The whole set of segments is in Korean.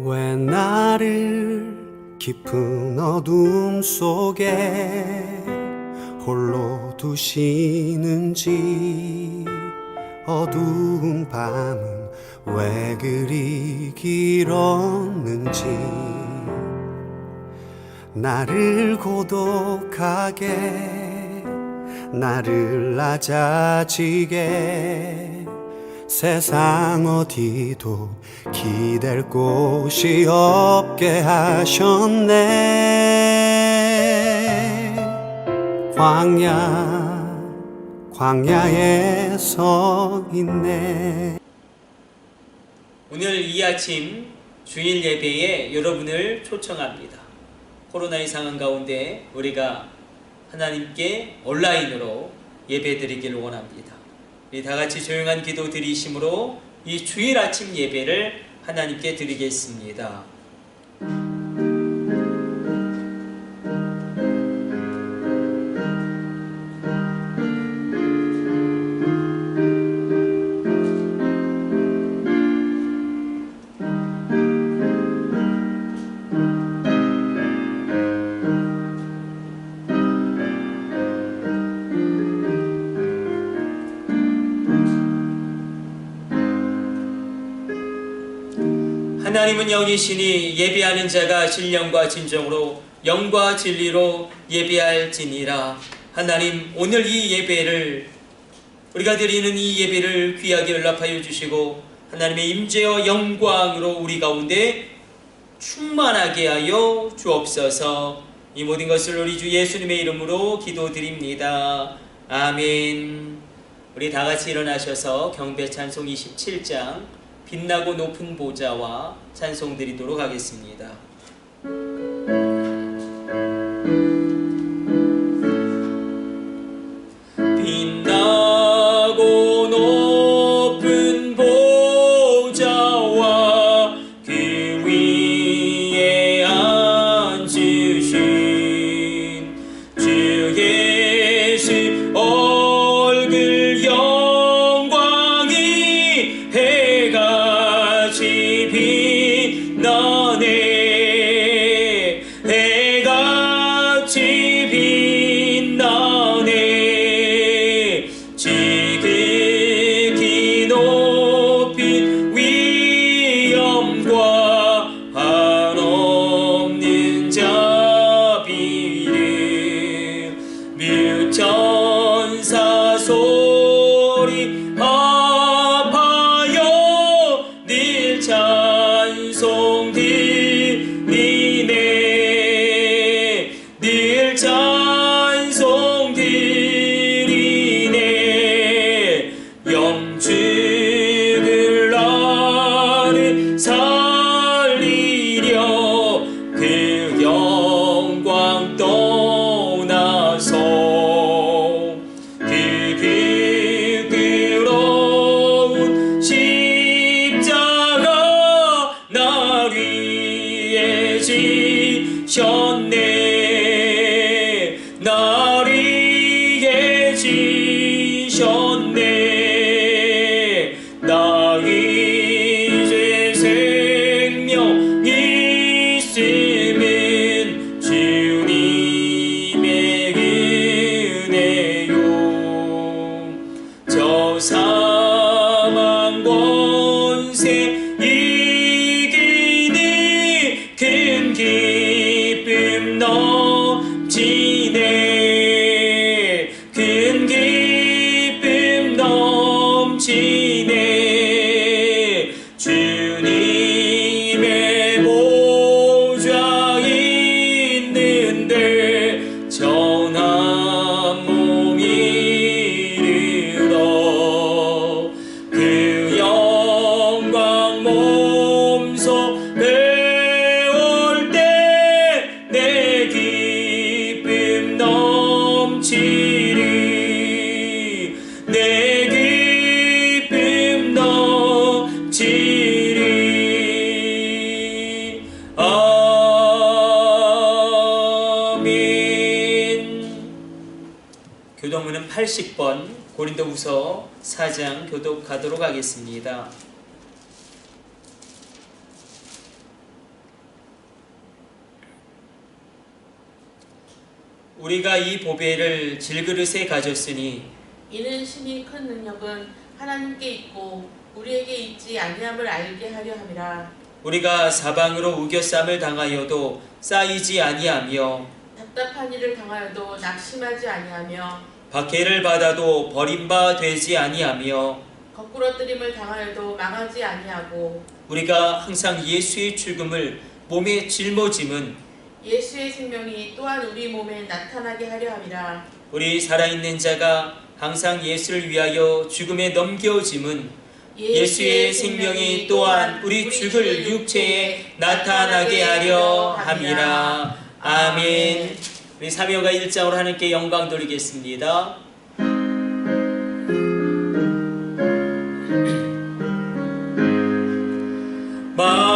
왜 나를 깊은 어둠 속에 홀로 두시는지, 어두운 밤은 왜 그리 길었는지, 나를 고독하게, 나를 낮아지게, 세상 어디도 기댈 곳이 없게 하셨네. 광야에 서 있네. 오늘 이 아침 주일 예배에 여러분을 초청합니다. 코로나의 상황 가운데 우리가 하나님께 온라인으로 예배 드리기를 원합니다. 우리 다같이 조용한 기도 드리심으로 이 주일 아침 예배를 하나님께 드리겠습니다. 하나님은 영이시니 예배하는 자가 신령과 진정으로 영과 진리로 예배할지니라. 하나님, 오늘 이 예배를, 우리가 드리는 이 예배를 귀하게 연락하여 주시고 하나님의 임재와 영광으로 우리 가운데 충만하게 하여 주옵소서. 이 모든 것을 우리 주 예수님의 이름으로 기도드립니다. 아멘. 우리 다같이 일어나셔서 경배 찬송 27장 빛나고 높은 보좌와 찬송 드리도록 하겠습니다. 빛나고 높은 보좌와 그 위에 앉으신 주 예수 얼굴 영광이 해같이 빛나네. 해같이 빛나네. 지극히 높인 위엄과 한없는 자비를 뮤천사 소리 합하여 늘 찬송 드리네. 늘 찬송 드리네. 영축을 나를 살리려 그 영광 떠나서 그 부끄러운 십자가 날 위해 지셨네. 날 위해 지셨네. 나 이제 생명 있음은 주님의 은혜요. 저 사망 권세 이기니 큰 기쁨 넘치네. 큰 기쁨 넘치네. 주님의 보좌 있는데 전한 몸 이르러 그 영광 몸소 배울 때 내 기쁨 넘치리. 내 기쁨 넘치리. 아멘. 교독문은 80번 고린도후서 4장 교독하도록 하겠습니다. 우리가 이 보배를 질그릇에 가졌으니 이는 심히 큰 능력은 하나님께 있고 우리에게 있지 아니함을 알게 하려 함이라. 우리가 사방으로 우겨쌈을 당하여도 쌓이지 아니하며 답답한 일을 당하여도 낙심하지 아니하며 박해를 받아도 버림바 되지 아니하며 거꾸러뜨림을 당하여도 망하지 아니하고 우리가 항상 예수의 죽음을 몸에 짊어짐은 예수의 생명이 또한 우리 몸에 나타나게 하려 함이라. 우리 살아있는 자가 항상 예수를 위하여 죽음에 넘겨짐은 예수의 생명이 또한 우리 죽을 육체에 나타나게 하려 함이라. 아멘. 우리 사명가 1장으로 하나님께 영광 돌리겠습니다.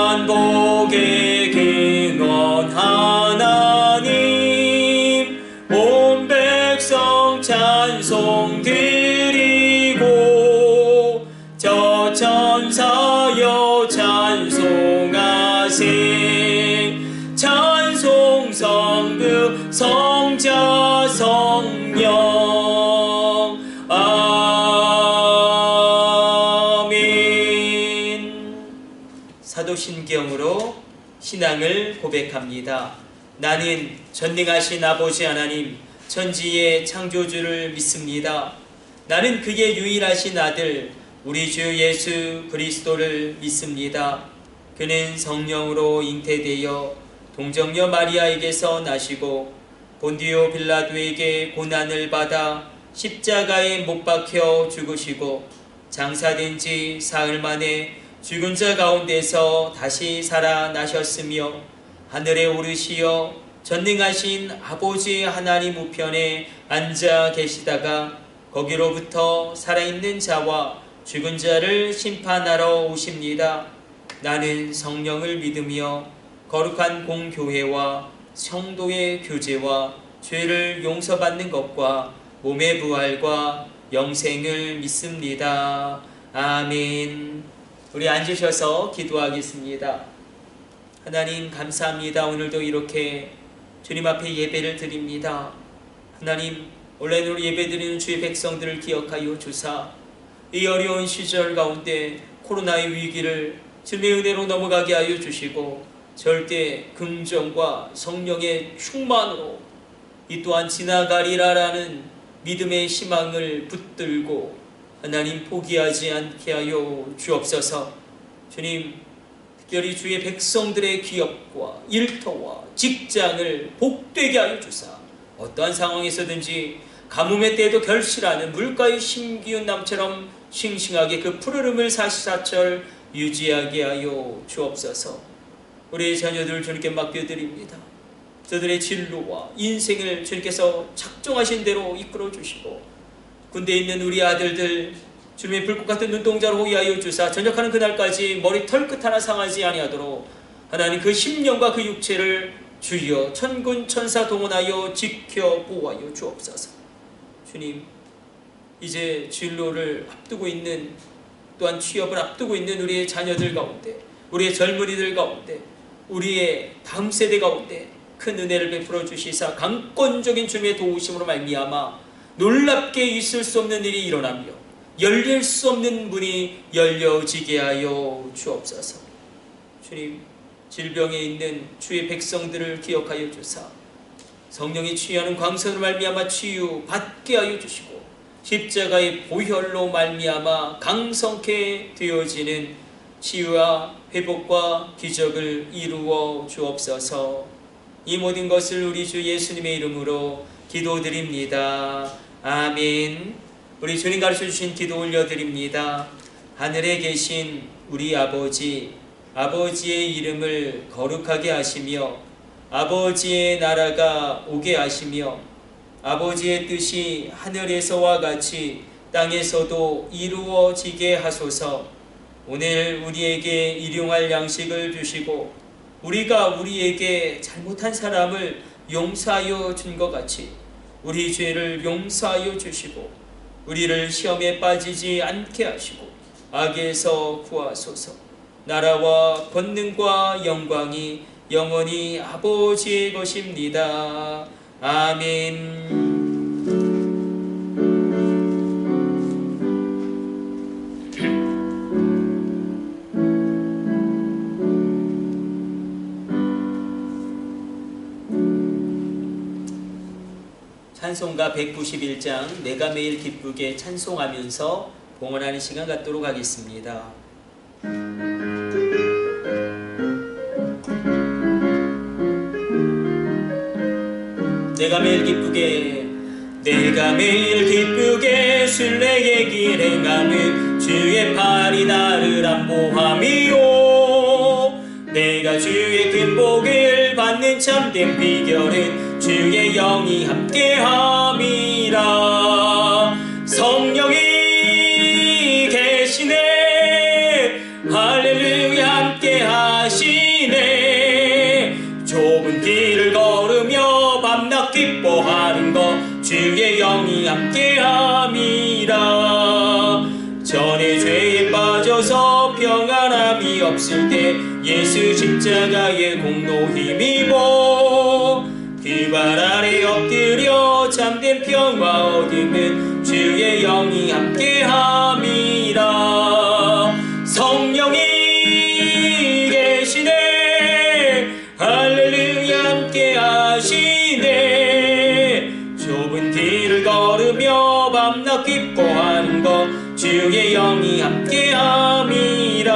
만복의 근원 하나님 온 백성 찬송 드리고 저 천사여 찬송하세 찬송 성부 성자 성령 아멘. 사도신경으로 신앙을 고백합니다. 나는 전능하신 아버지 하나님 천지의 창조주를 믿습니다. 나는 그의 유일하신 아들 우리 주 예수 그리스도를 믿습니다. 그는 성령으로 잉태되어 동정녀 마리아에게서 나시고 본디오 빌라도에게 고난을 받아 십자가에 못 박혀 죽으시고 장사된 지 사흘 만에 죽은 자 가운데서 다시 살아나셨으며 하늘에 오르시어 전능하신 아버지 하나님 우편에 앉아 계시다가 거기로부터 살아있는 자와 죽은 자를 심판하러 오십니다. 나는 성령을 믿으며 거룩한 공교회와 성도의 교제와 죄를 용서받는 것과 몸의 부활과 영생을 믿습니다. 아멘. 우리 앉으셔서 기도하겠습니다. 하나님 감사합니다. 오늘도 이렇게 주님 앞에 예배를 드립니다. 하나님 온라인으로 예배드리는 주의 백성들을 기억하여 주사 이 어려운 시절 가운데 코로나의 위기를 주님의 은혜로 넘어가게 하여 주시고 절대 긍정과 성령의 충만으로 이 또한 지나가리라라는 믿음의 희망을 붙들고 하나님 포기하지 않게 하여 주옵소서. 주님 특별히 주의 백성들의 기업과 일터와 직장을 복되게 하여 주사 어떠한 상황에서든지 가뭄의 때에도 결실하는 물가의 심기운 나무처럼 싱싱하게 그 푸르름을 사시사철 유지하게 하여 주옵소서. 우리 자녀들 주님께 맡겨드립니다. 저들의 진로와 인생을 주님께서 작정하신 대로 이끌어 주시고 군대에 있는 우리 아들들 주님의 불꽃 같은 눈동자로 호위하여 주사 전역하는 그날까지 머리 털끝 하나 상하지 아니하도록 하나님 그 심령과 그 육체를 주여 천군 천사 동원하여 지켜 보호하여 주옵소서. 주님 이제 진로를 앞두고 있는 또한 취업을 앞두고 있는 우리의 자녀들 가운데 우리의 젊은이들 가운데 우리의 다음 세대 가운데 큰 은혜를 베풀어 주시사 강권적인 주님의 도우심으로 말미암아 놀랍게 있을 수 없는 일이 일어나며 열릴 수 없는 문이 열려지게 하여 주옵소서. 주님 질병에 있는 주의 백성들을 기억하여 주사 성령이 치유하는 광선으로 말미암아 치유 받게 하여 주시고 십자가의 보혈로 말미암아 강성케 되어지는 치유와 회복과 기적을 이루어 주옵소서. 이 모든 것을 우리 주 예수님의 이름으로 기도드립니다. 아멘. 우리 주님 가르쳐 주신 기도 올려드립니다. 하늘에 계신 우리 아버지, 아버지의 이름을 거룩하게 하시며 아버지의 나라가 오게 하시며 아버지의 뜻이 하늘에서와 같이 땅에서도 이루어지게 하소서. 오늘 우리에게 일용할 양식을 주시고 우리가 우리에게 잘못한 사람을 용서하여 준 것 같이 우리 죄를 용서하여 주시고 우리를 시험에 빠지지 않게 하시고 악에서 구하소서. 나라와 권능과 영광이 영원히 아버지의 것입니다. 아멘. 찬송가 191장 내가 매일 기쁘게 찬송하면서 봉헌하는 시간 갖도록 하겠습니다. 내가 매일 기쁘게 순례의 길 행하는 주의 팔이 나를 안보함이요. 내가 주의 큰 복을 받는 참된 비결은 주의 영이 함께함이라. 성령이 계시네 할렐루야 함께하시네. 좁은 길을 걸으며 밤낮 기뻐하는 것 주의 영이 함께함이라. 전에 죄에 빠져서 평안함이 없을 때 예수 십자가의 공로 힘입어 그 발 아래 엎드려 참된 평화 얻으면 주의 영이 함께함이라. 성령이 계시네 할렐루야 함께하시네. 좁은 길을 걸으며 밤낮 기뻐하는 것 주의 영이 함께함이라.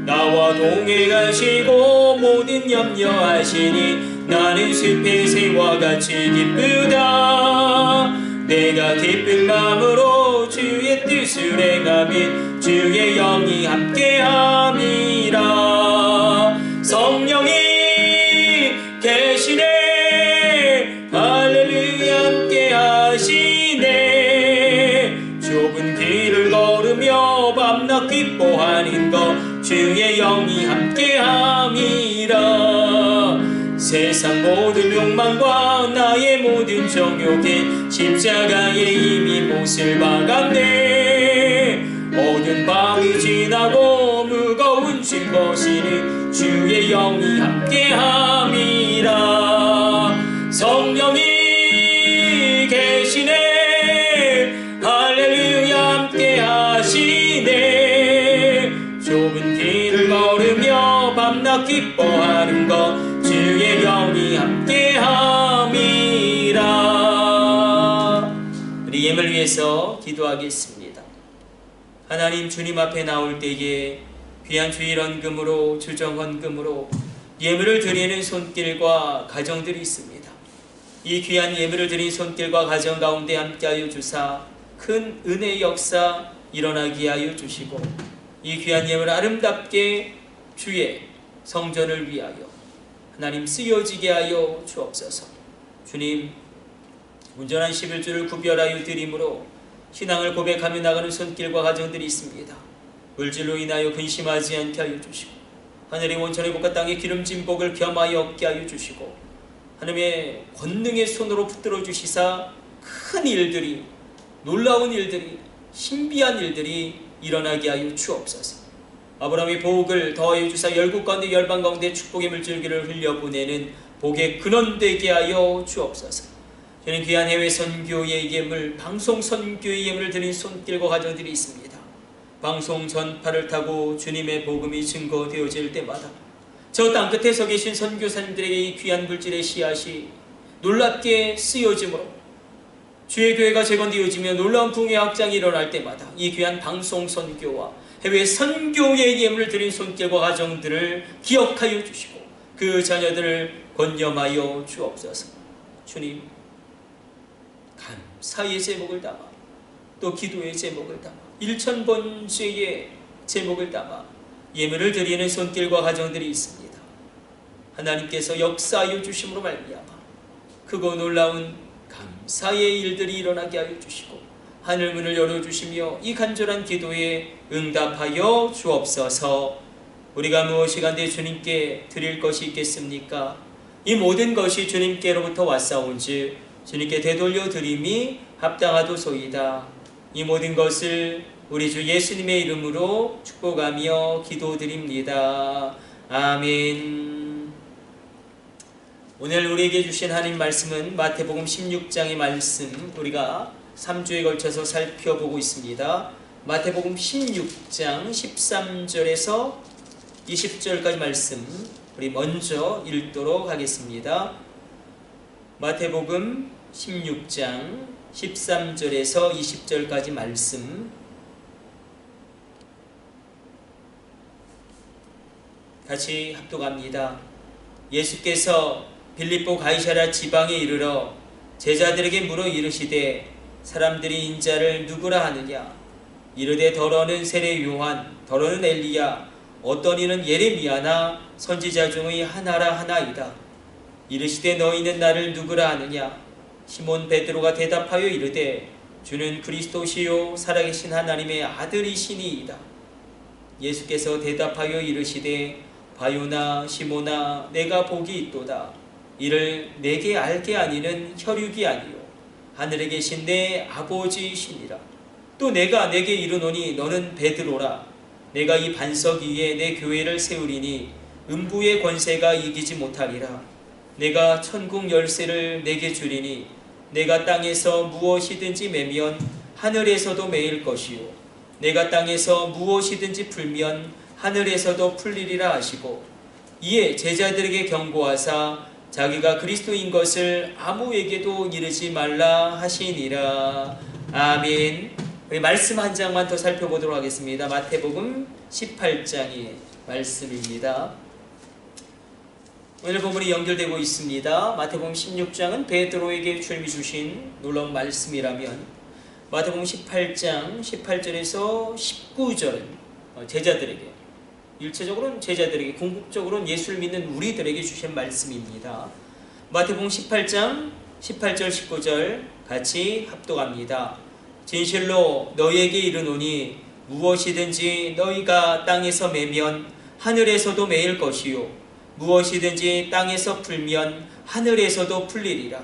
나와 동행하시고 모든 염려하시니 나는 숲의 새와 같이 기쁘다. 내가 기쁜 마음으로 주의 뜻을 행하면 주의 영이 함께함이라. 성령이 계시네 할렐루야 함께하시네. 좁은 길을 걸으며 밤낮 기뻐하는 것 주의 영이 함께함이라. 세상 모든 욕망과 나의 모든 정욕에 십자가에 이미 못을 박았네. 모든 밤이 지나고 무거운 짐 거시는 주의 영이 함께함이라. 성령이 계시네 할렐루야 함께하시네. 좁은 길을 걸으며 밤낮 기뻐하는 것 주의 영이 함께함이라. 우리 예물 위해서 기도하겠습니다. 하나님, 주님 앞에 나올 때에 귀한 주일 헌금으로 주정 헌금으로 예물을 드리는 손길과 가정들이 있습니다. 이 귀한 예물을 드린 손길과 가정 가운데 함께하여 주사 큰 은혜의 역사 일어나게 하여 주시고 이 귀한 예물을 아름답게 주의 성전을 위하여 하나님 쓰여지게 하여 주옵소서. 주님, 온전한 11주를 구별하여 드림으로 신앙을 고백하며 나가는 손길과 가정들이 있습니다. 물질로 인하여 근심하지 않게 하여 주시고 하늘의 원천의 복과 땅의 기름진 복을 겸하여 얻게 하여 주시고 하나님의 권능의 손으로 붙들어 주시사 큰 일들이, 놀라운 일들이, 신비한 일들이 일어나게 하여 주옵소서. 아브라함의 복을 더하여 주사 열국 가운데 열방 가운데 축복의 물줄기를 흘려보내는 복의 근원 되게 하여 주옵소서. 저는 귀한 해외 선교의 예물, 방송 선교의 예물을 드린 손길과 가정들이 있습니다. 방송 전파를 타고 주님의 복음이 증거되어질 때마다 저 땅끝에 서 계신 선교사님들에게 이 귀한 물질의 씨앗이 놀랍게 쓰여짐으로 주의 교회가 재건되어지며 놀라운 붕의 확장이 일어날 때마다 이 귀한 방송 선교와 해외 선교의 예물을 드린 손길과 가정들을 기억하여 주시고 그 자녀들을 권념하여 주옵소서. 주님, 감사의 제목을 담아 또 기도의 제목을 담아 일천번제의 제목을 담아 예물을 드리는 손길과 가정들이 있습니다. 하나님께서 역사하여 주심으로 말미암아 크고 놀라운 감사의 일들이 일어나게 하여 주시고 하늘문을 열어주시며 이 간절한 기도에 응답하여 주옵소서. 우리가 무엇이 간데 주님께 드릴 것이 있겠습니까? 이 모든 것이 주님께로부터 왔사온즉 주님께 되돌려 드림이 합당하도소이다. 이 모든 것을 우리 주 예수님의 이름으로 축복하며 기도드립니다. 아멘. 오늘 우리에게 주신 하나님 말씀은 마태복음 16장의 말씀, 우리가 3주에 걸쳐서 살펴보고 있습니다. 마태복음 16장 13절에서 20절까지 말씀 우리 먼저 읽도록 하겠습니다. 마태복음 16장 13절에서 20절까지 말씀 같이 합독합니다. 예수께서 빌립보 가이사랴 지방에 이르러 제자들에게 물어 이르시되 사람들이 인자를 누구라 하느냐? 이르되 더러는 세례 요한, 더러는 엘리야, 어떤 이는 예레미야나 선지자 중의 하나라 하나이다. 이르시되 너희는 나를 누구라 하느냐? 시몬 베드로가 대답하여 이르되 주는 그리스도시요 살아계신 하나님의 아들이시니이다. 예수께서 대답하여 이르시되 바요나 시몬아 내가 복이 있도다. 이를 내게 알게 하니는 혈육이 아니요 하늘에 계신 내 아버지이시니라. 또 내가 내게 이르노니 너는 베드로라. 내가 이 반석 위에 내 교회를 세우리니 음부의 권세가 이기지 못하리라. 내가 천국 열쇠를 내게 주리니 내가 땅에서 무엇이든지 매면 하늘에서도 매일 것이요 내가 땅에서 무엇이든지 풀면 하늘에서도 풀리리라 하시고 이에 제자들에게 경고하사 자기가 그리스도인 것을 아무에게도 이르지 말라 하시니라. 아멘. 우리 말씀 한 장만 더 살펴보도록 하겠습니다. 마태복음 18장의 말씀입니다. 오늘 본문이 연결되고 있습니다. 마태복음 16장은 베드로에게 주님이 주신 놀라운 말씀이라면 마태복음 18장 18절에서 19절은 제자들에게, 일체적으로는 제자들에게, 궁극적으로는 예수를 믿는 우리들에게 주신 말씀입니다. 마태복음 18장 18절 19절 같이 합독합니다. 진실로 너희에게 이르노니 무엇이든지 너희가 땅에서 매면 하늘에서도 매일 것이요 무엇이든지 땅에서 풀면 하늘에서도 풀리리라.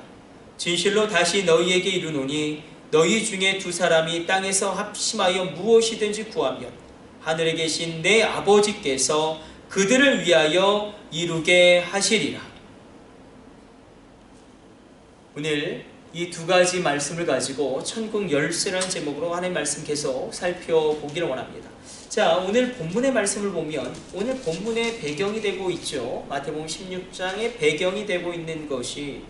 진실로 다시 너희에게 이르노니 너희 중에 두 사람이 땅에서 합심하여 무엇이든지 구하면 하늘에 계신 내 아버지께서 그들을 위하여 이루게 하시리라. 오늘 이 두 가지 말씀을 가지고 천국 열쇠라는 제목으로 하나님의 말씀 계속 살펴보기를 원합니다. 자, 오늘 본문의 말씀을 보면 오늘 본문의 배경이 되고 있죠. 마태복음 16장의 배경이 되고 있는 것이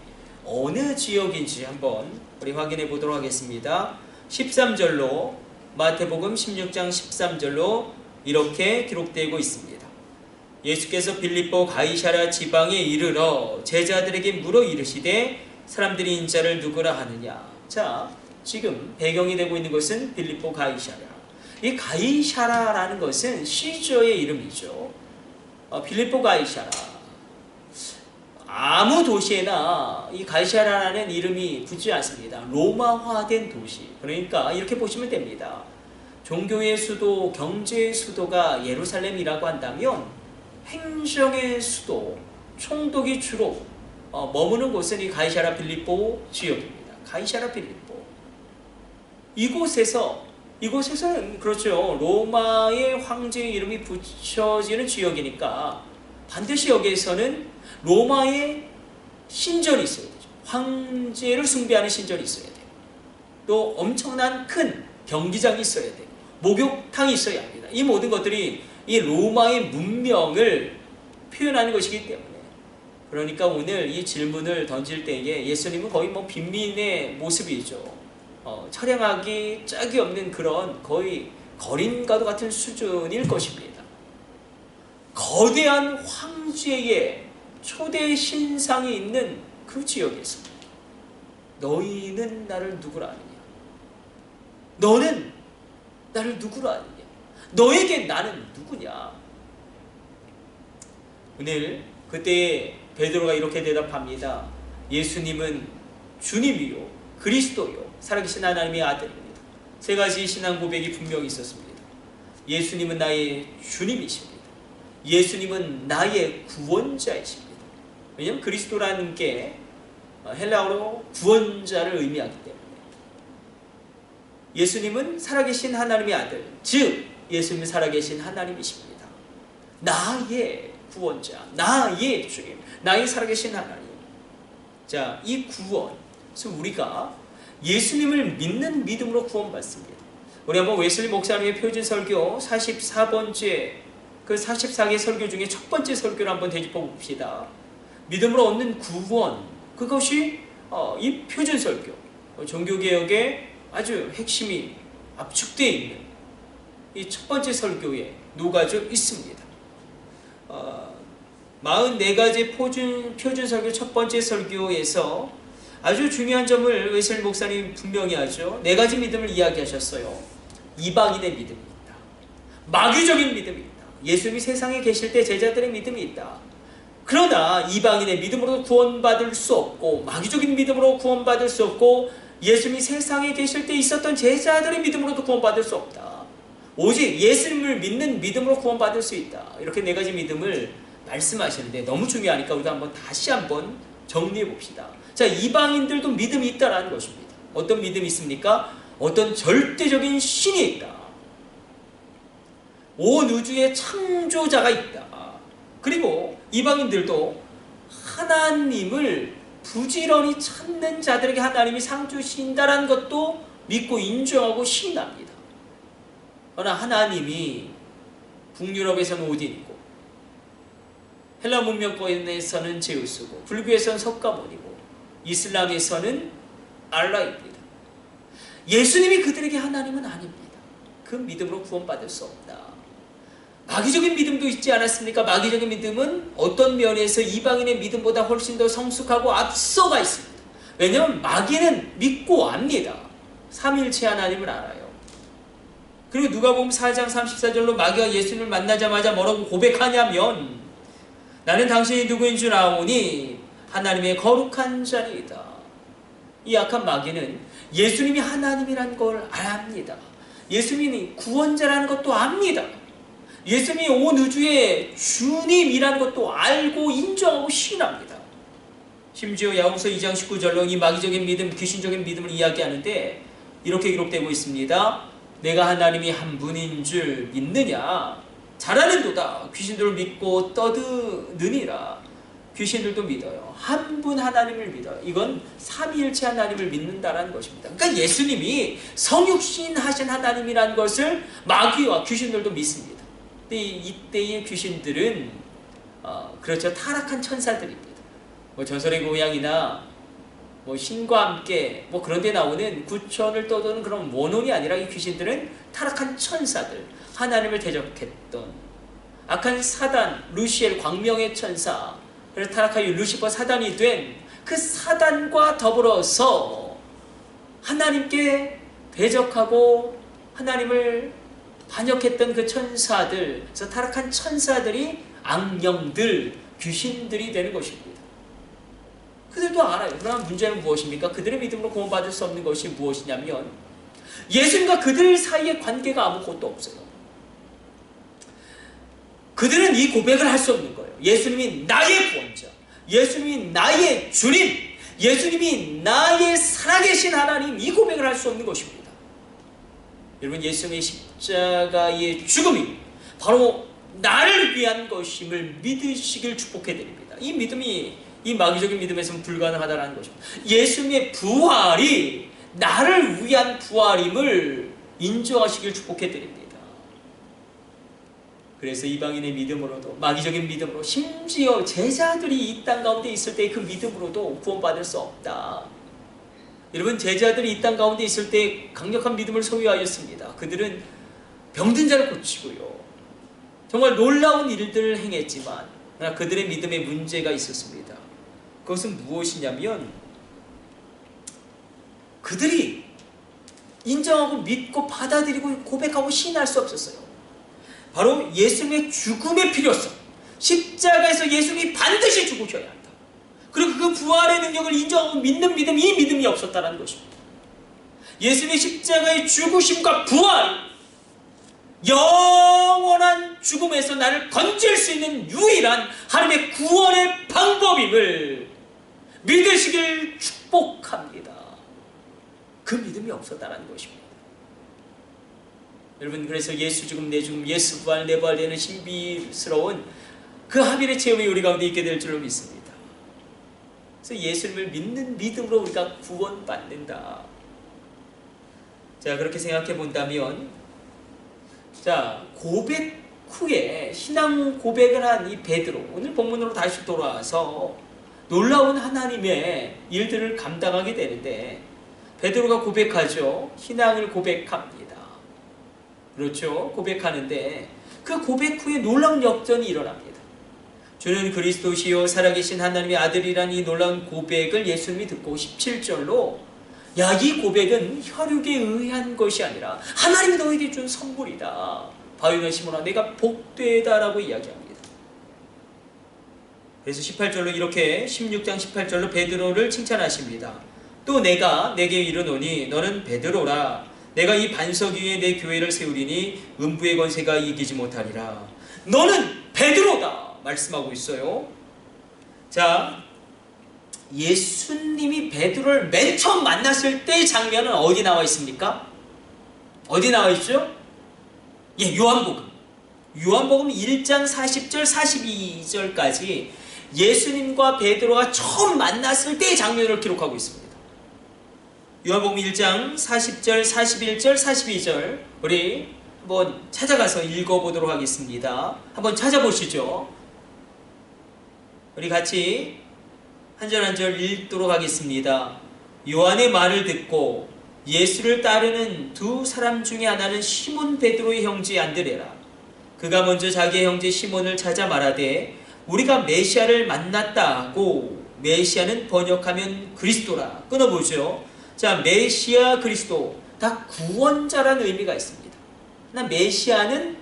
어느 지역인지 한번 우리 확인해 보도록 하겠습니다. 13절로 마태복음 16장 13절로 이렇게 기록되고 있습니다. 예수께서 빌립보 가이사랴 지방에 이르러 제자들에게 물어 이르시되 사람들이 인자를 누구라 하느냐. 자, 지금 배경이 되고 있는 것은 빌립보 가이사랴. 이 가이사랴라는 것은 시저의 이름이죠. 빌립보 가이사랴. 아무 도시에나 이 가이사랴라는 이름이 붙지 않습니다. 로마화된 도시. 그러니까 이렇게 보시면 됩니다. 종교의 수도, 경제의 수도가 예루살렘이라고 한다면 행정의 수도, 총독이 주로 머무는 곳은 이 가이사랴 빌립보 지역입니다. 가이사랴 빌립보. 이곳에서는 그렇죠. 로마의 황제의 이름이 붙여지는 지역이니까 반드시 여기에서는 로마의 신전이 있어야 되죠. 황제를 숭배하는 신전이 있어야 돼요. 또 엄청난 큰 경기장이 있어야 돼요. 목욕탕이 있어야 합니다. 이 모든 것들이 이 로마의 문명을 표현하는 것이기 때문에, 그러니까 오늘 이 질문을 던질 때에 예수님은 거의 빈민의 모습이죠. 처량하기 짝이 없는 그런 거의 거린과도 같은 수준일 것입니다. 거대한 황제의 초대 신상이 있는 그 지역에서 너희는 나를 누구라 하느냐? 너는 나를 누구라 하느냐? 너에게 나는 누구냐? 오늘 그때 베드로가 이렇게 대답합니다. 예수님은 주님이요 그리스도요 살아계신 하나님의 아들입니다. 세 가지 신앙 고백이 분명히 있었습니다. 예수님은 나의 주님이십니다. 예수님은 나의 구원자이십니다. 왜냐하면 그리스도라는 게 헬라어로 구원자를 의미하기 때문에 예수님은 살아계신 하나님의 아들, 즉 예수님은 살아계신 하나님이십니다. 나의 구원자, 나의 주님, 나의 살아계신 하나님. 자, 이 구원, 그래서 우리가 예수님을 믿는 믿음으로 구원받습니다. 우리 한번 웨슬리 목사님의 표준 설교 44번째 그 44개 설교 중에 첫 번째 설교를 한번 되짚어 봅시다. 믿음으로 얻는 구원, 그것이 이 표준 설교, 종교개혁의 아주 핵심이 압축되어 있는 이 첫 번째 설교에 녹아져 있습니다. 44가지 표준 설교 첫 번째 설교에서 아주 중요한 점을 웨슬리 목사님 분명히 하죠. 4가지 믿음을 이야기하셨어요. 이방인의 믿음이 있다. 마귀적인 믿음이 있다. 예수님이 세상에 계실 때 제자들의 믿음이 있다. 그러나 이방인의 믿음으로 구원받을 수 없고, 마귀적인 믿음으로 구원받을 수 없고, 예수님이 세상에 계실 때 있었던 제자들의 믿음으로도 구원받을 수 없다. 오직 예수님을 믿는 믿음으로 구원받을 수 있다. 이렇게 4가지 믿음을 말씀하시는데 너무 중요하니까 우리가 한번 다시 한번 정리해 봅시다. 자, 이방인들도 믿음이 있다라는 것입니다. 어떤 믿음이 있습니까? 어떤 절대적인 신이 있다. 온 우주의 창조자가 있다. 그리고 이방인들도 하나님을 부지런히 찾는 자들에게 하나님이 상 주신다라는 것도 믿고 인정하고 신앙합니다. 그러나 하나님이 북유럽에서는 오딘이고, 헬라 문명권에서는 제우스고, 불교에서는 석가모니고, 이슬람에서는 알라입니다. 예수님이 그들에게 하나님은 아닙니다. 그 믿음으로 구원받을 수 없다. 마귀적인 믿음도 있지 않았습니까? 마귀적인 믿음은 어떤 면에서 이방인의 믿음보다 훨씬 더 성숙하고 앞서가 있습니다. 왜냐하면 마귀는 믿고 압니다. 삼일체 하나님을 알아요. 그리고 누가복음 4장 34절로 마귀가 예수님을 만나자마자 뭐라고 고백하냐면, 나는 당신이 누구인 줄 아오니 하나님의 거룩한 자니이다. 이 악한 마귀는 예수님이 하나님이란 걸 압니다. 예수님이 구원자라는 것도 압니다. 예수님이 온 우주의 주님이라는 것도 알고 인정하고 신합니다. 심지어 야고보서 2장 19절로 이 마귀적인 믿음, 귀신적인 믿음을 이야기하는데 이렇게 기록되고 있습니다. 내가 하나님이 한 분인 줄 믿느냐? 잘하는도다. 귀신들을 믿고 떠드느니라. 귀신들도 믿어요. 한 분 하나님을 믿어요. 이건 삼위일체 하나님을 믿는다라는 것입니다. 그러니까 예수님이 성육신 하신 하나님이라는 것을 마귀와 귀신들도 믿습니다. 근데 이때의 귀신들은 그렇죠, 타락한 천사들입니다. 뭐 저설의 고향이나 뭐 신과 함께 뭐 그런 데 나오는 구천을 떠도는 그런 원혼이 아니라 이 귀신들은 타락한 천사들, 하나님을 대적했던 악한 사단, 루시엘 광명의 천사, 그래서 타락하여 루시퍼 사단이 된 그 사단과 더불어서 하나님께 대적하고 하나님을 반역했던 그 천사들, 그래서 타락한 천사들이 악령들, 귀신들이 되는 것입니다. 그들도 알아요. 그러나 문제는 무엇입니까? 그들의 믿음으로 구원받을 수 없는 것이 무엇이냐면 예수님과 그들 사이의 관계가 아무것도 없어요. 그들은 이 고백을 할 수 없는 거예요. 예수님이 나의 구원자, 예수님이 나의 주님, 예수님이 나의 살아계신 하나님, 이 고백을 할 수 없는 것입니다. 여러분, 예수님의 십자가의 죽음이 바로 나를 위한 것임을 믿으시길 축복해드립니다. 이 믿음이 이 마귀적인 믿음에서는 불가능하다는 것입니다. 예수님의 부활이 나를 위한 부활임을 인정하시길 축복해드립니다. 그래서 이방인의 믿음으로도, 마귀적인 믿음으로, 심지어 제자들이 이 땅 가운데 있을 때 그 믿음으로도 구원받을 수 없다. 여러분, 제자들이 이 땅 가운데 있을 때 강력한 믿음을 소유하였습니다. 그들은 병든 자를 고치고요, 정말 놀라운 일들을 행했지만 그러나 그들의 믿음에 문제가 있었습니다. 그것은 무엇이냐면 그들이 인정하고 믿고 받아들이고 고백하고 신뢰할 수 없었어요. 바로 예수님의 죽음의 필요성, 십자가에서 예수님이 반드시 죽으셔야 한다. 그리고 그 부활의 능력을 인정하고 믿는 믿음, 이 믿음이 없었다는 것입니다. 예수님의 십자가의 죽으심과 부활, 영원한 죽음에서 나를 건질 수 있는 유일한 하나님의 구원의 방법임을 믿으시길 축복합니다. 그 믿음이 없었다는 것입니다. 여러분, 그래서 예수 죽음 내 죽음, 예수 부활 내 부활 되는 신비스러운 그 합일의 체험이 우리 가운데 있게 될 줄로 믿습니다. 그래서 예수님을 믿는 믿음으로 우리가 구원받는다. 자, 그렇게 생각해 본다면, 자, 고백 후에 신앙 고백을 한 이 베드로, 오늘 본문으로 다시 돌아와서 놀라운 하나님의 일들을 감당하게 되는데, 베드로가 고백하죠. 신앙을 고백합니다. 그렇죠. 고백하는데 그 고백 후에 놀라운 역전이 일어납니다. 주는 그리스도시요 살아계신 하나님의 아들이란 이 놀라운 고백을 예수님이 듣고 17절로, 야, 이 고백은 혈육에 의한 것이 아니라 하나님이 너에게 준 선물이다. 바위나 시몬아, 내가 복되다라고 이야기합니다. 그래서 18절로 이렇게 16장 18절로 베드로를 칭찬하십니다. 또 내가 내게 이르노니 너는 베드로라. 내가 이 반석 위에 내 교회를 세우리니 음부의 권세가 이기지 못하리라. 너는 베드로다 말씀하고 있어요. 자, 예수님이 베드로를 맨 처음 만났을 때의 장면은 어디 나와 있습니까? 어디 나와 있죠? 예, 요한복음 1장 40절 42절까지 예수님과 베드로가 처음 만났을 때의 장면을 기록하고 있습니다. 요한복음 1장 40절, 41절, 42절 우리 한번 찾아가서 읽어보도록 하겠습니다. 한번 찾아보시죠. 우리 같이 한 절 한 절 읽도록 하겠습니다. 요한의 말을 듣고 예수를 따르는 두 사람 중에 하나는 시몬 베드로의 형제 안드레라. 그가 먼저 자기의 형제 시몬을 찾아 말하되 우리가 메시아를 만났다고. 메시아는 번역하면 그리스도라. 끊어보죠. 자, 메시아, 그리스도 다 구원자라는 의미가 있습니다. 그러나 메시아는,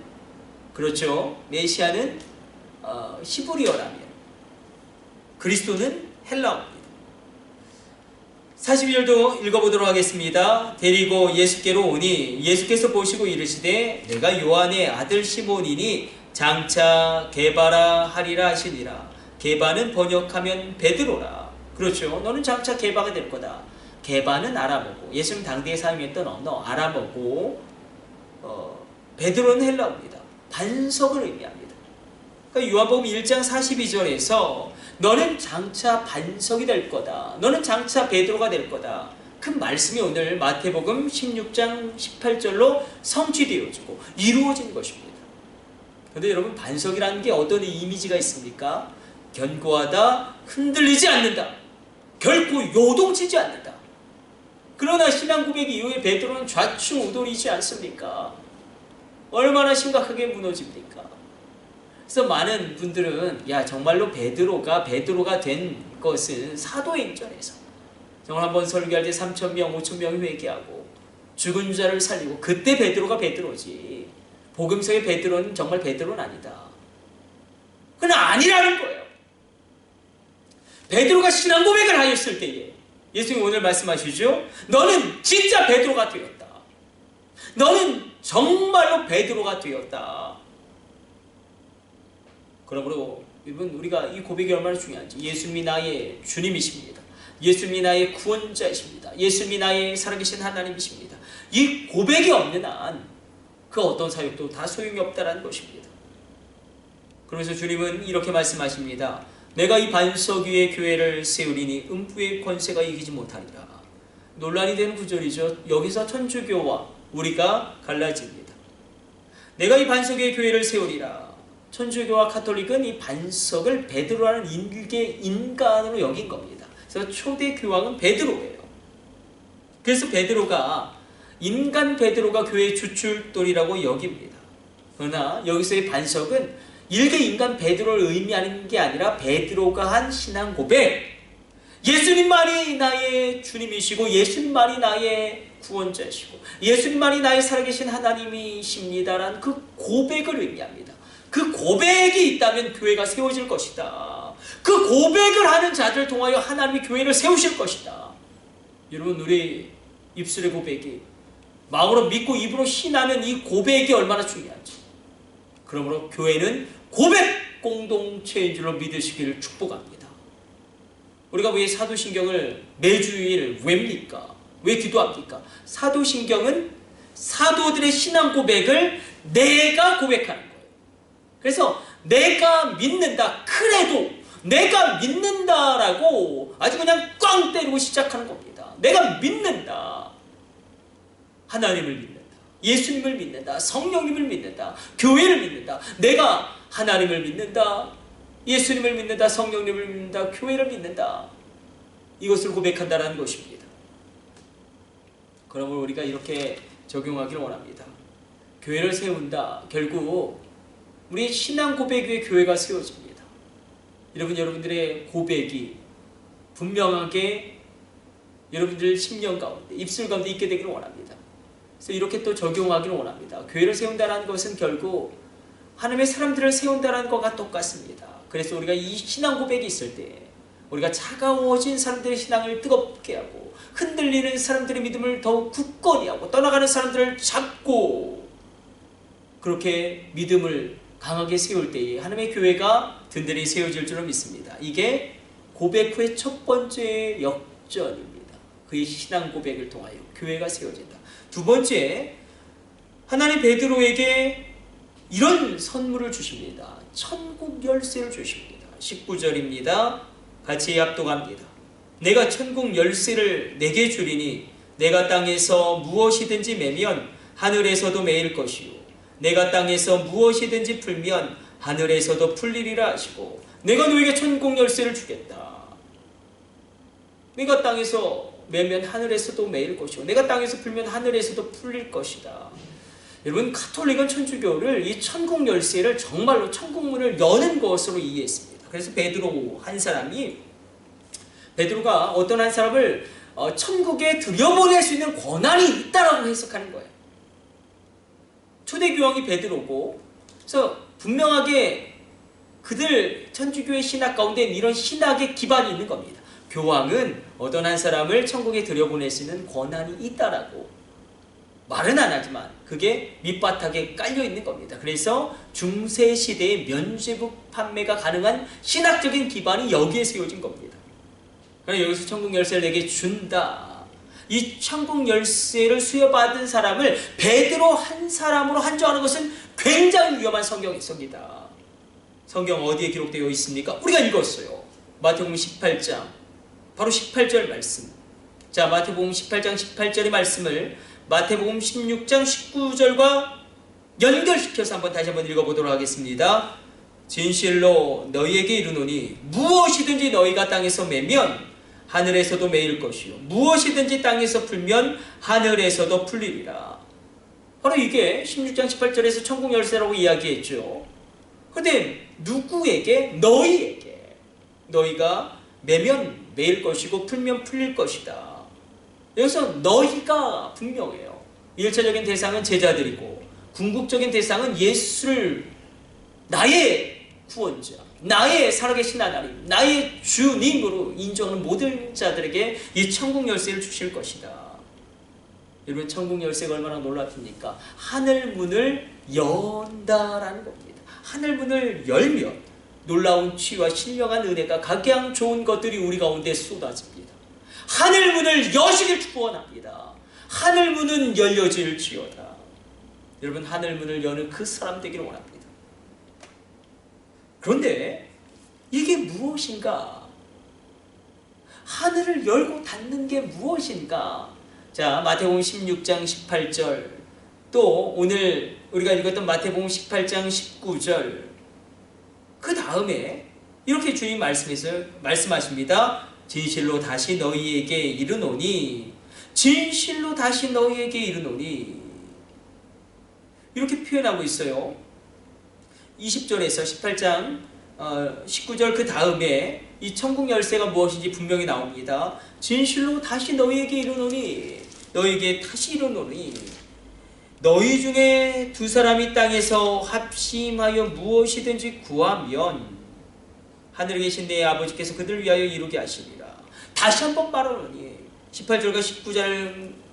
그렇죠, 메시아는 히브리어라면 그리스도는 헬라어입니다. 42절도 읽어보도록 하겠습니다. 데리고 예수께로 오니 예수께서 보시고 이르시되 내가 요한의 아들 시몬이니 장차 게바라 하리라 하시니라. 게바는 번역하면 베드로라. 그렇죠, 너는 장차 게바가 될 거다. 게바는 아람어고, 예수님 당대에 사용했던 언어 아람어고, 베드로는 헬라어입니다. 반석을 의미합니다. 그러니까 요한복음 1장 42절에서 너는 장차 반석이 될 거다, 너는 장차 베드로가 될 거다, 그 말씀이 오늘 마태복음 16장 18절로 성취되어지고 이루어진 것입니다. 그런데 여러분, 반석이라는 게 어떤 이미지가 있습니까? 견고하다, 흔들리지 않는다, 결코 요동치지 않는다. 그러나 신앙 고백 이후에 베드로는 좌충우돌이지 않습니까? 얼마나 심각하게 무너집니까? 그래서 많은 분들은 야, 정말로 베드로가 된 것은 사도행전에서 정말 한번 설교할 때 3,000명, 5,000명이 회개하고 죽은 자를 살리고 그때 베드로가 베드로지, 복음서의 베드로는 정말 베드로는 아니다. 그러나 아니라는 거예요. 베드로가 신앙 고백을 하였을 때에 예수님이 오늘 말씀하시죠. 너는 진짜 베드로가 되었다. 너는 정말로 베드로가 되었다. 그러므로 여러분, 우리가 이 고백이 얼마나 중요한지, 예수님이 나의 주님이십니다. 예수님이 나의 구원자이십니다. 예수님이 나의 살아계신 하나님이십니다. 이 고백이 없는 한 그 어떤 사역도 다 소용이 없다는 것입니다. 그러면서 주님은 이렇게 말씀하십니다. 내가 이 반석 위에 교회를 세우리니 음부의 권세가 이기지 못하리라. 논란이 되는 구절이죠. 여기서 천주교와 우리가 갈라집니다. 내가 이 반석 위에 교회를 세우리라. 천주교와 카톨릭은 이 반석을 베드로라는 인간으로 여긴 겁니다. 그래서 초대 교황은 베드로예요. 그래서 인간 베드로가 교회의 주출돌이라고 여깁니다. 그러나 여기서의 반석은 일개 인간 베드로를 의미하는 게 아니라 베드로가 한 신앙 고백, 예수님만이 나의 주님이시고 예수님만이 나의 구원자시고 예수님만이 나의 살아계신 하나님이십니다라는 그 고백을 의미합니다. 그 고백이 있다면 교회가 세워질 것이다. 그 고백을 하는 자들을 통하여 하나님이 교회를 세우실 것이다. 여러분, 우리 입술의 고백이 마음으로 믿고 입으로 신하는 이 고백이 얼마나 중요한지. 그러므로 교회는 고백 공동체인 줄로 믿으시기를 축복합니다. 우리가 왜 사도신경을 매주일 왜입니까? 왜 기도합니까? 사도신경은 사도들의 신앙 고백을 내가 고백하는 거예요. 그래서 내가 믿는다, 그래도 내가 믿는다라고 아주 그냥 꽝 때리고 시작하는 겁니다. 내가 믿는다. 하나님을 믿는다. 예수님을 믿는다. 성령님을 믿는다. 교회를 믿는다. 내가 하나님을 믿는다. 예수님을 믿는다. 성령님을 믿는다. 교회를 믿는다. 이것을 고백한다는 것입니다. 그러므로 우리가 이렇게 적용하기를 원합니다. 교회를 세운다. 결국 우리 신앙 고백 위에 교회가 세워집니다. 여러분들의 고백이 분명하게 여러분들 심령 가운데, 입술 가운데 있게 되기를 원합니다. 그래서 이렇게 또 적용하기를 원합니다. 교회를 세운다는 것은 결국 하나님의 사람들을 세운다는 것과 똑같습니다. 그래서 우리가 이 신앙 고백이 있을 때 우리가 차가워진 사람들의 신앙을 뜨겁게 하고 흔들리는 사람들의 믿음을 더욱 굳건히 하고 떠나가는 사람들을 잡고 그렇게 믿음을 강하게 세울 때에 하나님의 교회가 든든히 세워질 줄을 믿습니다. 이게 고백 후의 첫 번째 역전입니다. 그의 신앙 고백을 통하여 교회가 세워진다. 두 번째, 하나님 베드로에게 이런 선물을 주십니다. 천국 열쇠를 주십니다. 19절입니다. 같이 합독합니다. 내가 천국 열쇠를 내게 주리니 내가 땅에서 무엇이든지 매면 하늘에서도 매일 것이요 내가 땅에서 무엇이든지 풀면 하늘에서도 풀리리라 하시고 내가 너에게 천국 열쇠를 주겠다. 내가 땅에서 매면 하늘에서도 매일 것이고 내가 땅에서 풀면 하늘에서도 풀릴 것이다. 여러분, 가톨릭은 천주교를 이 천국 열쇠를 정말로 천국문을 여는 것으로 이해했습니다. 그래서 베드로 한 사람이 베드로가 어떤 한 사람을 천국에 들여보낼 수 있는 권한이 있다라고 해석하는 거예요. 초대교황이 베드로고, 그래서 분명하게 그들 천주교의 신학 가운데 이런 신학의 기반이 있는 겁니다. 교황은 어떤 한 사람을 천국에 들여보낼 수 있는 권한이 있다라고 말은 안 하지만 그게 밑바닥에 깔려 있는 겁니다. 그래서 중세 시대의 면죄부 판매가 가능한 신학적인 기반이 여기에 세워진 겁니다. 그래서 여기서 천국 열쇠를 내게 준다. 이 천국 열쇠를 수여받은 사람을 베드로 한 사람으로 한정하는 것은 굉장히 위험한 성경입니다. 성경 어디에 기록되어 있습니까? 우리가 읽었어요. 마태복음 18장 바로 18절 말씀. 자, 마태복음 18장 18절의 말씀을 마태복음 16장 19절과 연결시켜서 다시 한번 읽어보도록 하겠습니다. 진실로 너희에게 이르노니 무엇이든지 너희가 땅에서 매면 하늘에서도 매일 것이요 무엇이든지 땅에서 풀면 하늘에서도 풀리리라. 바로 이게 16장 18절에서 천국 열쇠라고 이야기했죠. 그런데 누구에게? 너희에게. 너희가 매면 매일 것이고 풀면 풀릴 것이다. 여기서 너희가 분명해요. 1차적인 대상은 제자들이고 궁극적인 대상은 예수를 나의 구원자, 나의 살아계신 하나님, 나의 주님으로 인정하는 모든 자들에게 이 천국 열쇠를 주실 것이다. 여러분, 천국 열쇠가 얼마나 놀랍습니까? 하늘 문을 연다라는 겁니다. 하늘 문을 열면 놀라운 치유와 신령한 은혜가 각양 좋은 것들이 우리 가운데 쏟아집니다. 하늘 문을 여시길 축원합니다. 하늘 문은 열려질지어다. 여러분, 하늘 문을 여는 그 사람 되기를 원합니다. 그런데 이게 무엇인가? 하늘을 열고 닫는 게 무엇인가? 자, 마태복음 16장 18절, 또 오늘 우리가 읽었던 마태복음 18장 19절, 그 다음에 이렇게 주님 말씀하십니다. 진실로 다시 너희에게 이르노니, 진실로 다시 너희에게 이르노니, 이렇게 표현하고 있어요. 20절에서 18장 19절 그 다음에 이 천국 열쇠가 무엇인지 분명히 나옵니다. 진실로 다시 너희에게 이르노니, 너희에게 다시 이르노니, 너희 중에 두 사람이 땅에서 합심하여 무엇이든지 구하면 하늘에 계신 내 아버지께서 그들을 위하여 이루게 하시리라. 다시 한번 말하노니, 18절과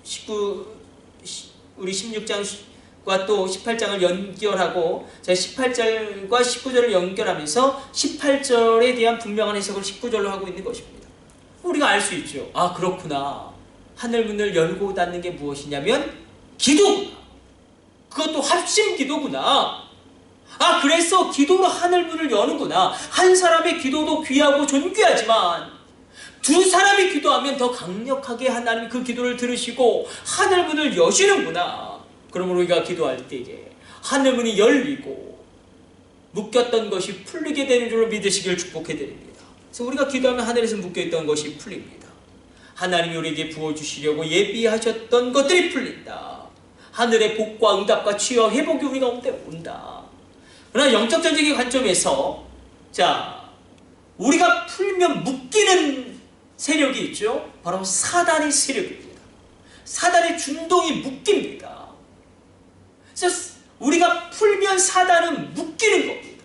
19 우리 16장과 또 18장을 연결하고, 제가 18절과 19절을 연결하면서 18절에 대한 분명한 해석을 19절로 하고 있는 것입니다. 우리가 알 수 있죠. 아, 그렇구나. 하늘 문을 열고 닫는 게 무엇이냐면 기도구나. 그것도 합심 기도구나. 아, 그래서 기도로 하늘 문을 여는구나. 한 사람의 기도도 귀하고 존귀하지만 두 사람이 기도하면 더 강력하게 하나님이 그 기도를 들으시고 하늘 문을 여시는구나. 그러므로 우리가 기도할 때에 하늘 문이 열리고 묶였던 것이 풀리게 되는 줄로 믿으시길 축복해드립니다. 그래서 우리가 기도하면 하늘에서 묶여있던 것이 풀립니다. 하나님이 우리에게 부어주시려고 예비하셨던 것들이 풀린다. 하늘의 복과 응답과 치유와 회복이 우리 가운데 온다. 그러나 영적 전쟁의 관점에서 우리가 풀면 묶이는 세력이 있죠. 바로 사단의 세력입니다. 사단의 준동이 묶입니다. 그래서 우리가 풀면 사단은 묶이는 겁니다.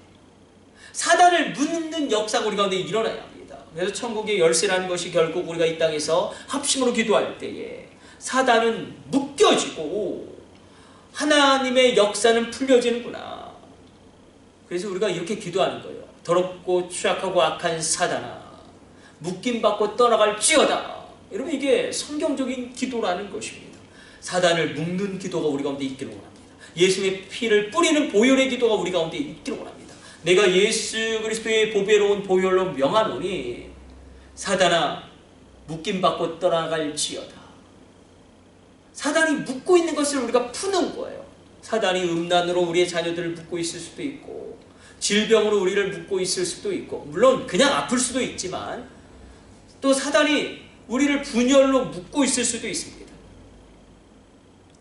사단을 묶는 역사가 우리 가운데 일어나야 합니다. 그래서 천국의 열쇠라는 것이 결국 우리가 이 땅에서 합심으로 기도할 때에 사단은 묶여지고 하나님의 역사는 풀려지는구나. 그래서 우리가 이렇게 기도하는 거예요. 더럽고 추악하고 악한 사단아, 묶임받고 떠나갈지어다. 여러분, 이게 성경적인 기도라는 것입니다. 사단을 묶는 기도가 우리 가운데 있기를 원합니다. 예수의 피를 뿌리는 보혈의 기도가 우리 가운데 있기를 원합니다. 내가 예수 그리스도의 보배로운 보혈로 명하노니 사단아, 묶임받고 떠나갈지어다. 사단이 묶고 있는 것을 우리가 푸는 거예요. 사단이 음란으로 우리의 자녀들을 묶고 있을 수도 있고, 질병으로 우리를 묶고 있을 수도 있고, 물론 그냥 아플 수도 있지만 또 사단이 우리를 분열로 묶고 있을 수도 있습니다.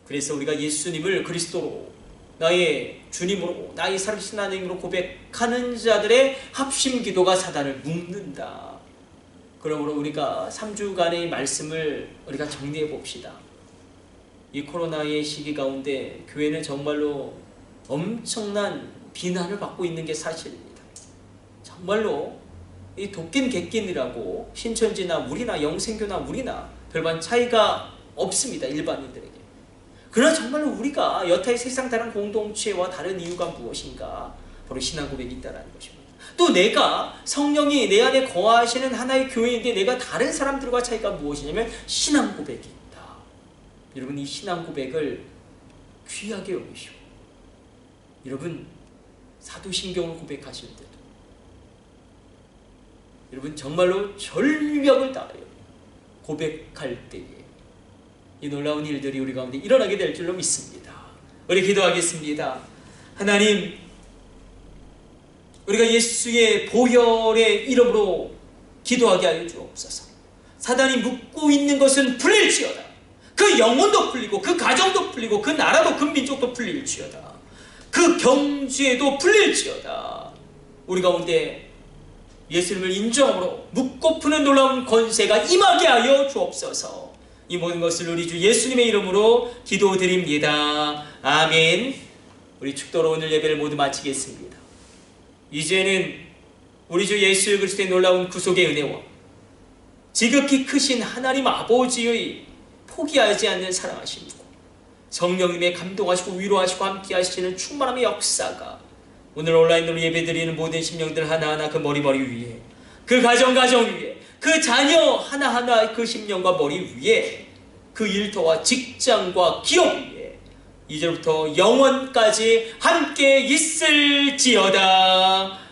그래서 우리가 예수님을 그리스도로, 나의 주님으로, 나의 살아계신 하나님으로 고백하는 자들의 합심 기도가 사단을 묶는다. 그러므로 우리가 3주간의 말씀을 우리가 정리해 봅시다. 이 코로나의 시기 가운데 교회는 정말로 엄청난 비난을 받고 있는 게 사실입니다. 정말로 이 도낀 객긴이라고 신천지나 우리나 영생교나 우리나 별반 차이가 없습니다. 일반인들에게. 그러나 정말로 우리가 여타의 세상 다른 공동체와 다른 이유가 무엇인가? 바로 신앙 고백이 있다는 것입니다. 또 내가 성령이 내 안에 거하시는 하나의 교회인데 내가 다른 사람들과 차이가 무엇이냐면 신앙 고백이 있다. 여러분, 이 신앙 고백을 귀하게 여기시오. 여러분, 사도신경을 고백하실 때도 여러분 정말로 절벽을 다하여 고백할 때에 이 놀라운 일들이 우리 가운데 일어나게 될 줄로 믿습니다. 우리 기도하겠습니다. 하나님, 우리가 예수의 보혈의 이름으로 기도하게 하여 주옵소서. 사단이 묶고 있는 것은 풀릴지어다. 그 영혼도 풀리고 그 가정도 풀리고 그 나라도 그 민족도 풀릴지어다. 그 경제도 풀릴지어다. 우리 가운데 예수님을 인정함으로 묶고 푸는 놀라운 권세가 임하게 하여 주옵소서. 이 모든 것을 우리 주 예수님의 이름으로 기도드립니다. 아멘. 우리 축도로 오늘 예배를 모두 마치겠습니다. 이제는 우리 주 예수 그리스도의 놀라운 구속의 은혜와 지극히 크신 하나님 아버지의 포기하지 않는 사랑하심과 성령님의 감동하시고 위로하시고 함께하시는 충만함의 역사가 오늘 온라인으로 예배드리는 모든 심령들 하나하나 그 머리 위에, 그 가정 위에, 그 자녀 하나하나 그 심령과 머리 위에, 그 일터와 직장과 기업 위에 이제부터 영원까지 함께 있을지어다.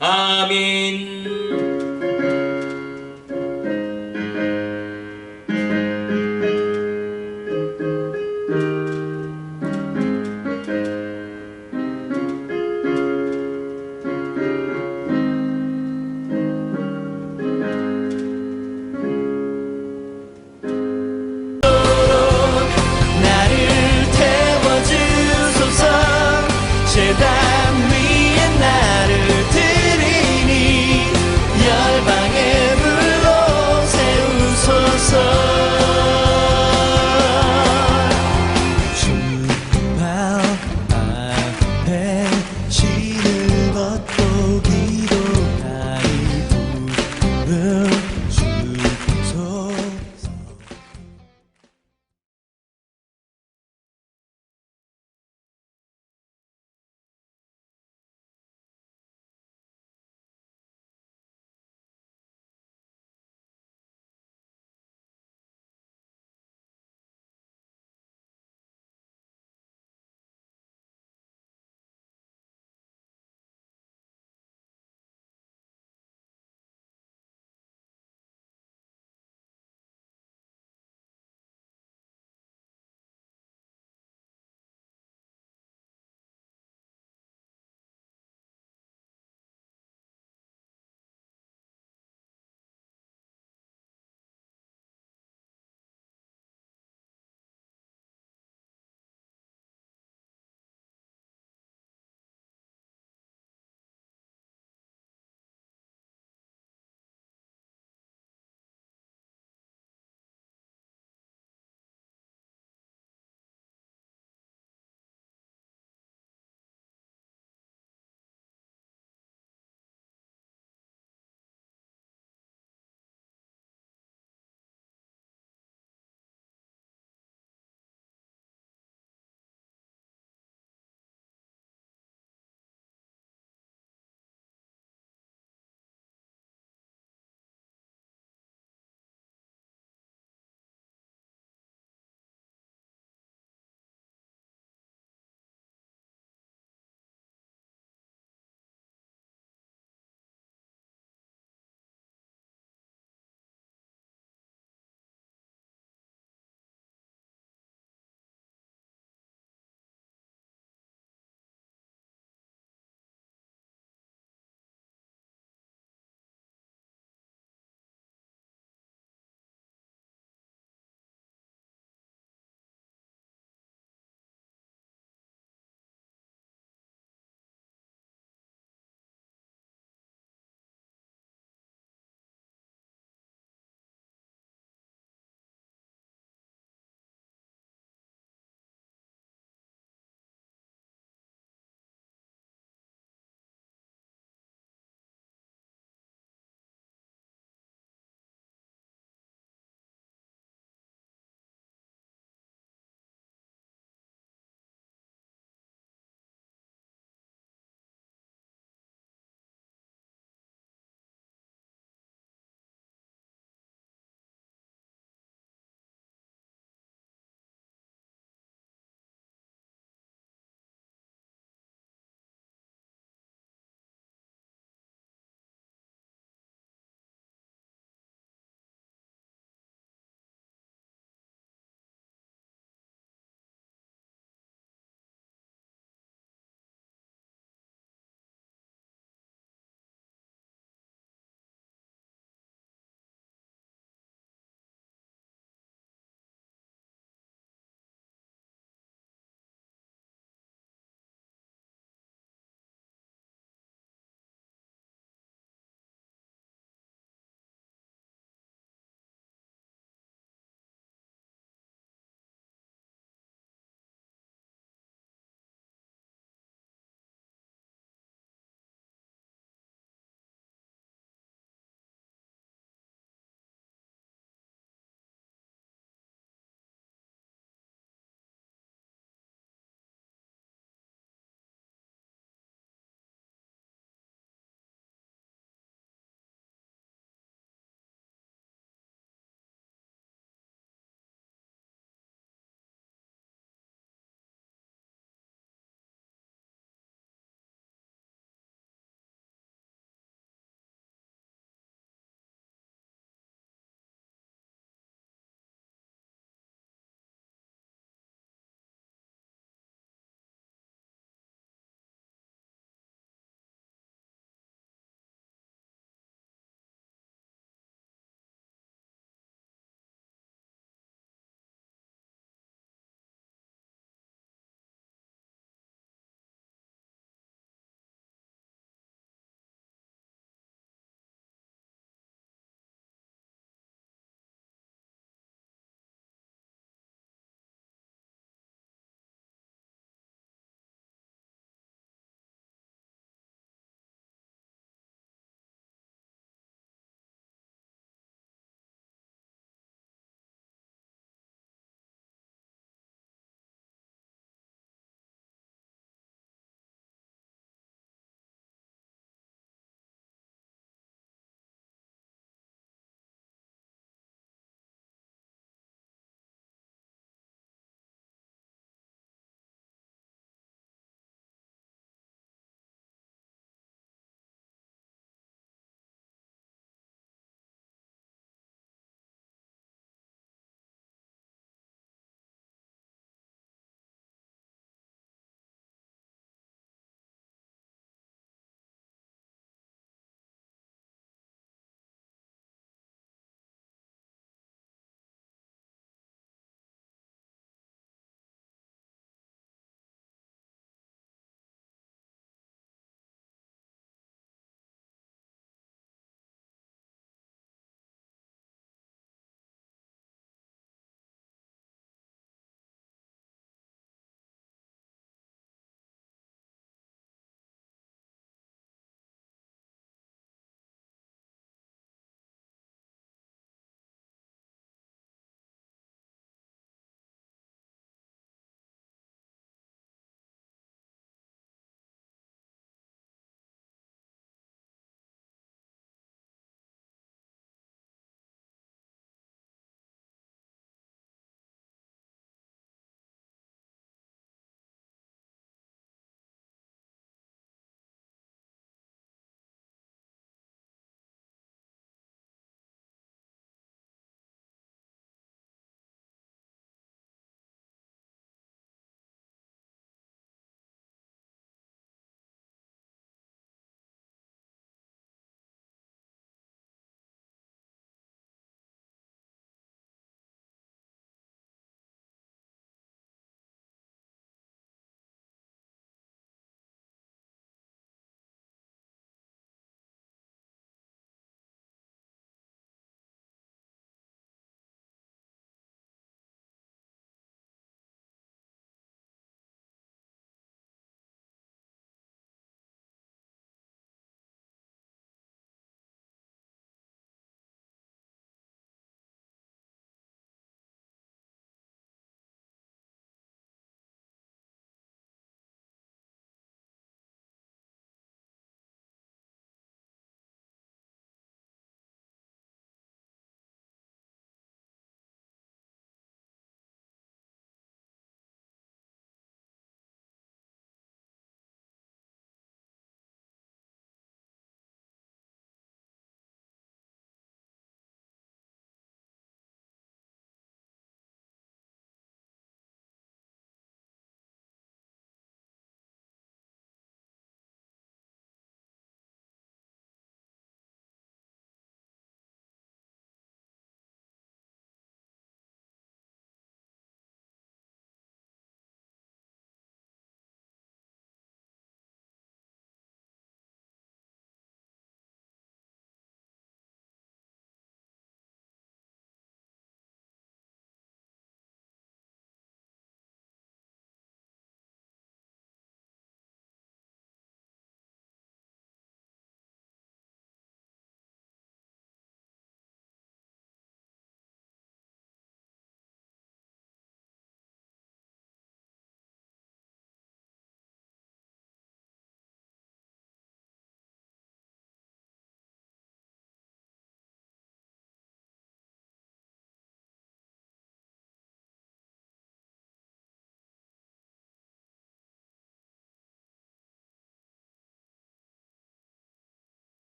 아멘.